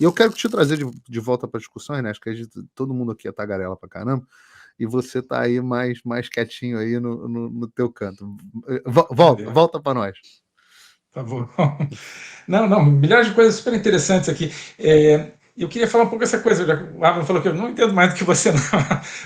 E eu quero te trazer de volta para a discussão, Ernesto, que todo mundo aqui é tagarela pra caramba, e você tá aí mais quietinho aí no teu canto. Volta para nós. Tá bom. Não, milhares de coisas super interessantes aqui. Eu queria falar um pouco dessa coisa, já que o Alan falou que eu não entendo mais do que você, não,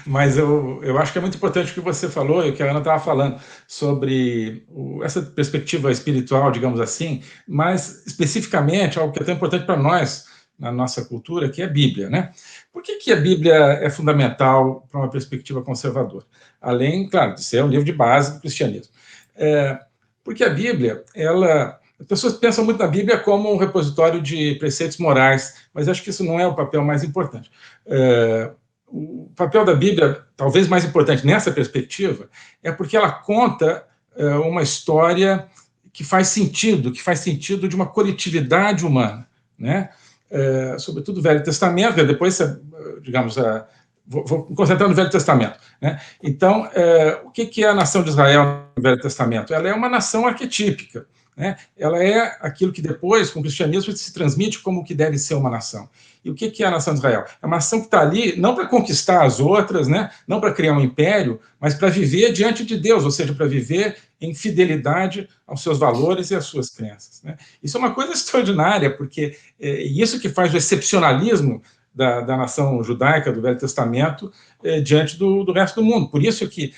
mas eu acho que é muito importante o que você falou e o que a Ana estava falando sobre essa perspectiva espiritual, digamos assim, mas especificamente algo que é tão importante para nós, na nossa cultura, que é a Bíblia, né? Por que a Bíblia é fundamental para uma perspectiva conservadora? Além, claro, de ser um livro de base do cristianismo. Porque a Bíblia, as pessoas pensam muito na Bíblia como um repositório de preceitos morais, mas acho que isso não é o papel mais importante. O papel da Bíblia, talvez mais importante nessa perspectiva, é porque ela conta uma história que faz sentido de uma coletividade humana, né? Sobretudo o Velho Testamento, depois, digamos, vou me concentrar no Velho Testamento, né? Então, o que é a nação de Israel no Velho Testamento? Ela é uma nação arquetípica, né? Ela é aquilo que depois, com o cristianismo, se transmite como o que deve ser uma nação. E o que é a nação de Israel? É uma nação que está ali não para conquistar as outras, né? Não para criar um império, mas para viver diante de Deus, ou seja, para viver em fidelidade aos seus valores e às suas crenças, né? Isso é uma coisa extraordinária, porque isso que faz o excepcionalismo da nação judaica do Velho Testamento diante do resto do mundo. Por isso que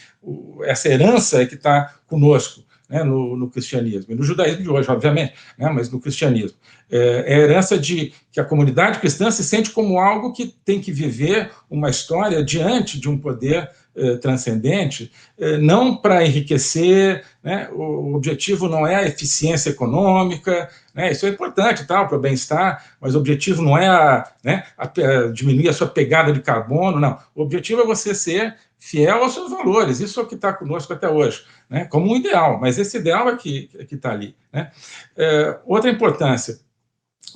essa herança é que está conosco, né, no cristianismo, e no judaísmo de hoje, obviamente, né, mas no cristianismo. É a herança de que a comunidade cristã se sente como algo que tem que viver uma história diante de um poder transcendente, não para enriquecer, né, o objetivo não é a eficiência econômica, né, isso é importante para o bem-estar, mas o objetivo não é diminuir a sua pegada de carbono, não. O objetivo é você ser fiel aos seus valores, isso é o que está conosco até hoje, né, como um ideal, mas esse ideal é que está ali, né. Outra importância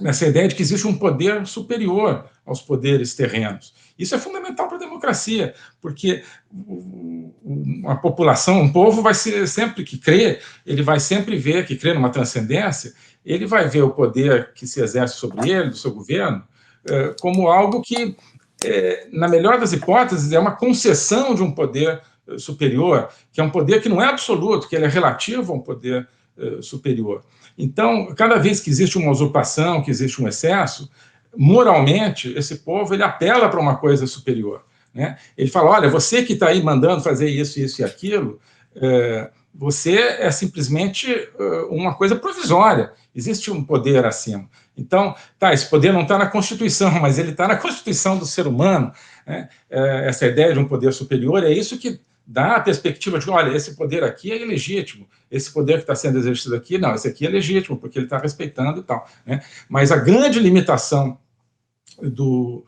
nessa ideia de que existe um poder superior aos poderes terrenos. Isso é fundamental para a democracia, porque uma população, um povo vai ser sempre que crê, ele vai sempre ver, que crê numa transcendência, ele vai ver o poder que se exerce sobre ele, do seu governo, como algo que, na melhor das hipóteses, é uma concessão de um poder superior, que é um poder que não é absoluto, que ele é relativo a um poder superior. Então, cada vez que existe uma usurpação, que existe um excesso, moralmente, esse povo ele apela para uma coisa superior, né? Ele fala, olha, você que está aí mandando fazer isso, isso e aquilo, você é simplesmente uma coisa provisória, existe um poder acima. Então, esse poder não está na Constituição, mas ele está na Constituição do ser humano, né? Essa ideia de um poder superior é isso que dá a perspectiva de, olha, esse poder aqui é ilegítimo, esse poder que está sendo exercido aqui, não, esse aqui é legítimo, porque ele está respeitando e tal, né? Mas a grande limitação do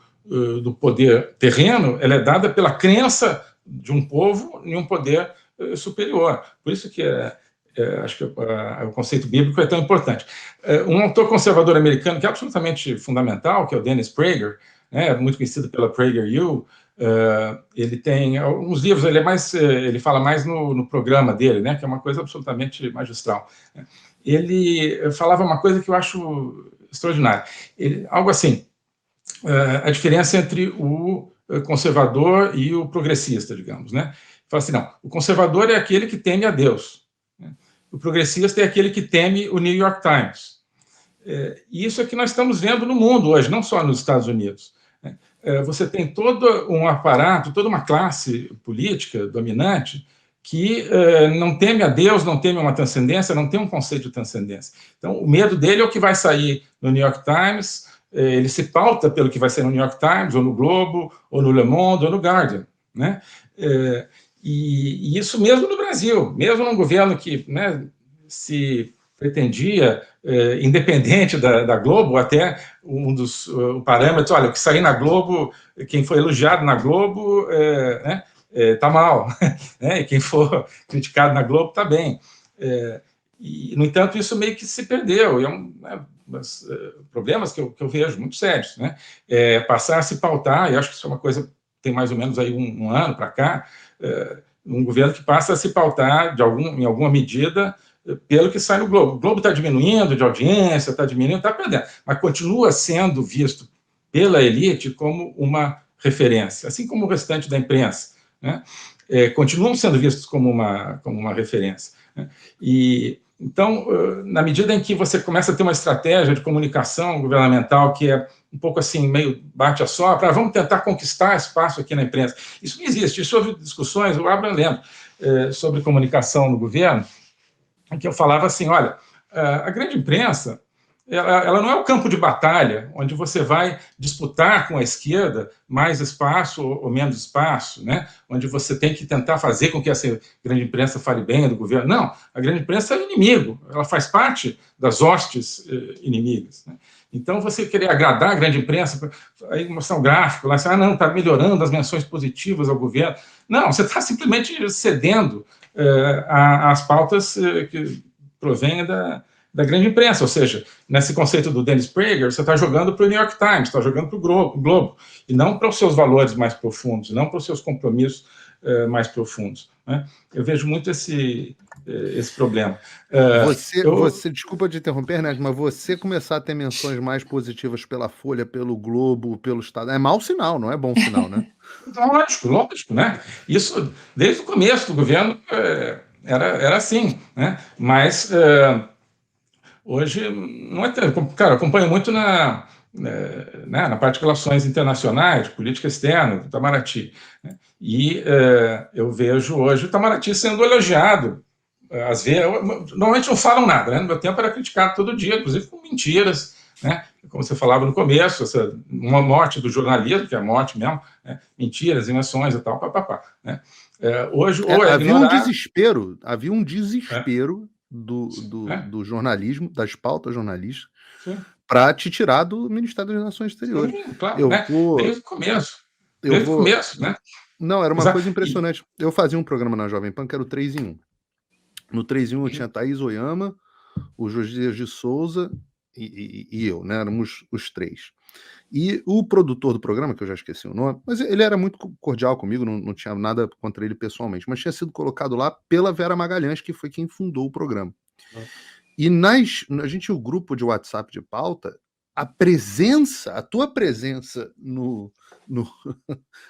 poder terreno, ela é dada pela crença de um povo em um poder superior. Por isso que acho que o conceito bíblico é tão importante. Um autor conservador americano que é absolutamente fundamental, que é o Dennis Prager, né, muito conhecido pela PragerU, ele tem alguns livros, ele fala mais no programa dele, né, que é uma coisa absolutamente magistral. Ele falava uma coisa que eu acho extraordinária. Algo assim, a diferença entre o conservador e o progressista, digamos, né? Fala assim, não, o conservador é aquele que teme a Deus, né? O progressista é aquele que teme o New York Times. E isso é que nós estamos vendo no mundo hoje, não só nos Estados Unidos. Você tem todo um aparato, toda uma classe política dominante que não teme a Deus, não teme uma transcendência, não tem um conceito de transcendência. Então, o medo dele é o que vai sair no New York Times, ele se pauta pelo que vai ser no New York Times, ou no Globo, ou no Le Monde, ou no Guardian, né? E isso mesmo no Brasil, mesmo num governo que, né, se pretendia independente da Globo, até um dos parâmetros, olha, o que sair na Globo, quem foi elogiado na Globo né, tá mal, né? E quem for criticado na Globo tá bem. E, no entanto, isso meio que se perdeu, e é problemas que eu vejo muito sérios, né? Passar a se pautar, e acho que isso é uma coisa, tem mais ou menos aí um ano para cá, um governo que passa a se pautar em alguma medida pelo que sai no Globo. O Globo está diminuindo de audiência, está diminuindo, está perdendo, mas continua sendo visto pela elite como uma referência, assim como o restante da imprensa, né? Continuam sendo vistos como uma referência, né? E então, na medida em que você começa a ter uma estratégia de comunicação governamental que é um pouco assim, meio bate a sopra, vamos tentar conquistar espaço aqui na imprensa. Isso não existe. Isso houve discussões, o Abraham lembra, sobre comunicação no governo, em que eu falava assim, olha, a grande imprensa, ela não é o campo de batalha, onde você vai disputar com a esquerda mais espaço ou menos espaço, né? Onde você tem que tentar fazer com que essa grande imprensa fale bem do governo. Não, a grande imprensa é o inimigo, ela faz parte das hostes inimigas, né? Então, você querer agradar a grande imprensa, aí mostrar um gráfico lá, assim, não, está melhorando as menções positivas ao governo. Não, você está simplesmente cedendo às pautas que provêm da grande imprensa, ou seja, nesse conceito do Dennis Prager, você está jogando para o New York Times, está jogando para o Globo, e não para os seus valores mais profundos, não para os seus compromissos mais profundos, né? Eu vejo muito esse problema. Você, desculpa te interromper, Ernesto, mas você começar a ter menções mais positivas pela Folha, pelo Globo, pelo Estado, é mau sinal, não é bom sinal, né? Lógico, né? Isso, desde o começo do governo, era assim, né? Mas hoje não é. Cara, eu acompanho muito na parte de relações internacionais, de política externa, do Itamaraty, né? E eu vejo hoje o Itamaraty sendo elogiado. Às vezes, normalmente não falam nada, né? No meu tempo era criticado todo dia, inclusive com mentiras, né? Como você falava no começo, uma morte do jornalismo, que é a morte mesmo, né? Mentiras, invenções e tal, papapá, né? Hoje, ou havia ignorar, um desespero do jornalismo, das pautas jornalísticas, para te tirar do Ministério das Relações Exteriores. Sim, claro, né? Desde o começo. Desde o começo, né? Não, era uma coisa impressionante. Eu fazia um programa na Jovem Pan que era o 3 em 1. No 3 em 1 eu tinha Thaís Oyama, o Josias de Souza e eu, né? Éramos os três. E o produtor do programa, que eu já esqueci o nome, mas ele era muito cordial comigo, não tinha nada contra ele pessoalmente, mas tinha sido colocado lá pela Vera Magalhães, que foi quem fundou o programa. E a gente tinha o grupo de WhatsApp de pauta, a tua presença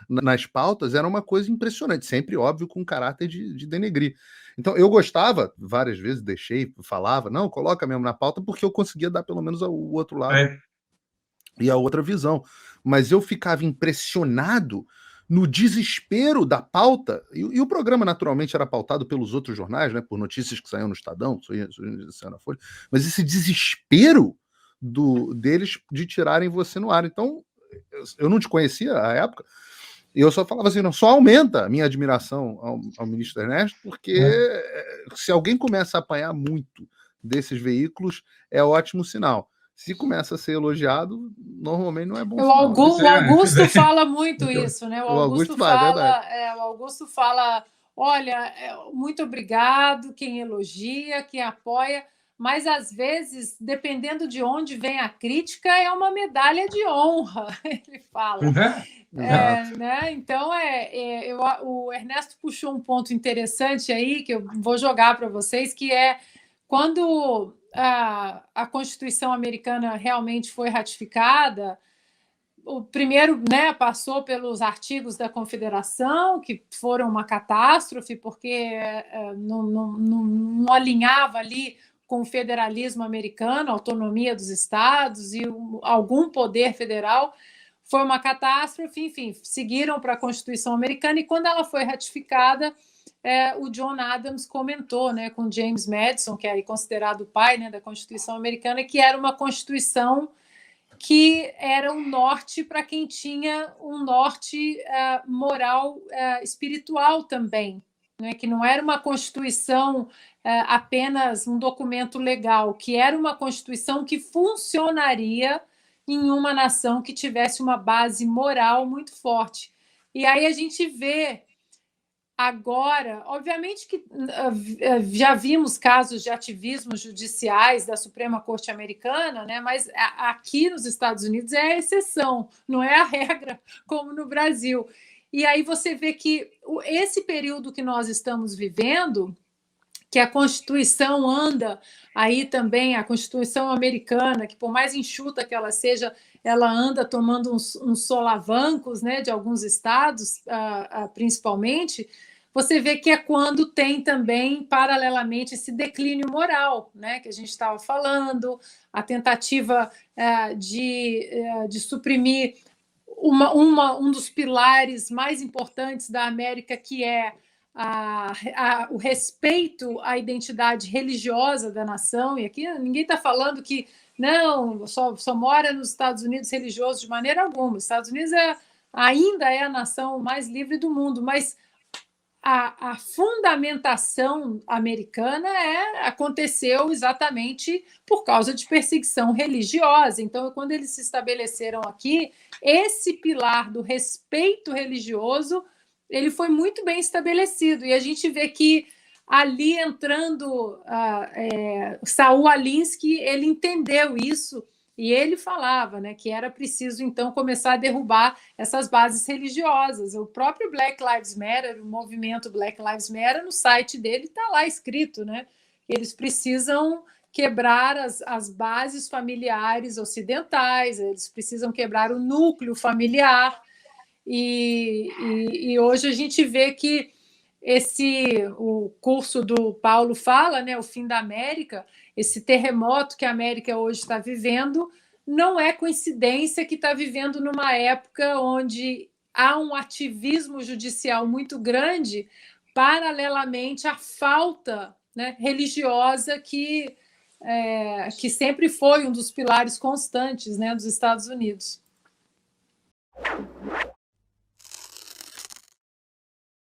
nas pautas era uma coisa impressionante, sempre óbvio com caráter de denegrir. Então eu gostava, várias vezes deixei, falava, não, coloca mesmo na pauta, porque eu conseguia dar pelo menos o outro lado e a outra visão. Mas eu ficava impressionado no desespero da pauta, e o programa naturalmente era pautado pelos outros jornais, né, por notícias que saíam no Estadão, saíam na Folha, mas esse desespero deles de tirarem você no ar. Então, eu não te conhecia à época, e eu só falava assim, não, só aumenta a minha admiração ao ministro Ernesto, porque se alguém começa a apanhar muito desses veículos, é ótimo sinal. Se começa a ser elogiado, normalmente não é bom sinal. O Augusto fala muito isso, né? O Augusto fala, o Augusto fala, olha, muito obrigado, quem elogia, quem apoia, mas às vezes, dependendo de onde vem a crítica, é uma medalha de honra, ele fala. Né? Então, o Ernesto puxou um ponto interessante aí, que eu vou jogar para vocês, que é quando a Constituição americana realmente foi ratificada, o primeiro, né, passou pelos artigos da Confederação, que foram uma catástrofe, porque não alinhava ali com o federalismo americano, a autonomia dos estados e algum poder federal. Foi uma catástrofe, enfim, seguiram para a Constituição americana, e quando ela foi ratificada, o John Adams comentou, né, com James Madison, que é considerado o pai, né, da Constituição americana, que era uma Constituição que era um norte para quem tinha um norte moral, espiritual também, né, que não era uma Constituição apenas um documento legal, que era uma Constituição que funcionaria em uma nação que tivesse uma base moral muito forte. E aí a gente vê agora, obviamente que já vimos casos de ativismos judiciais da Suprema Corte Americana, né? Mas aqui nos Estados Unidos é a exceção, não é a regra como no Brasil. E aí você vê que esse período que nós estamos vivendo que a Constituição anda aí também, a Constituição americana, que por mais enxuta que ela seja, ela anda tomando uns solavancos, né, de alguns estados, principalmente. Você vê que é quando tem também, paralelamente, esse declínio moral, né, que a gente estava falando, a tentativa de suprimir um dos pilares mais importantes da América, que é o respeito à identidade religiosa da nação. E aqui ninguém está falando que não, só mora nos Estados Unidos religioso de maneira alguma. Os Estados Unidos ainda é a nação mais livre do mundo, mas a fundamentação americana aconteceu exatamente por causa de perseguição religiosa. Então, quando eles se estabeleceram aqui, esse pilar do respeito religioso ele foi muito bem estabelecido. E a gente vê que ali entrando Saul Alinsky, ele entendeu isso. E ele falava, né, que era preciso, então, começar a derrubar essas bases religiosas. O próprio Black Lives Matter, o movimento Black Lives Matter, no site dele está lá escrito, né? Eles precisam quebrar as bases familiares ocidentais, eles precisam quebrar o núcleo familiar. E hoje a gente vê que o curso do Paulo fala, né, o fim da América, esse terremoto que a América hoje está vivendo, não é coincidência que está vivendo numa época onde há um ativismo judicial muito grande, paralelamente à falta, né, religiosa que sempre foi um dos pilares constantes, né, dos Estados Unidos.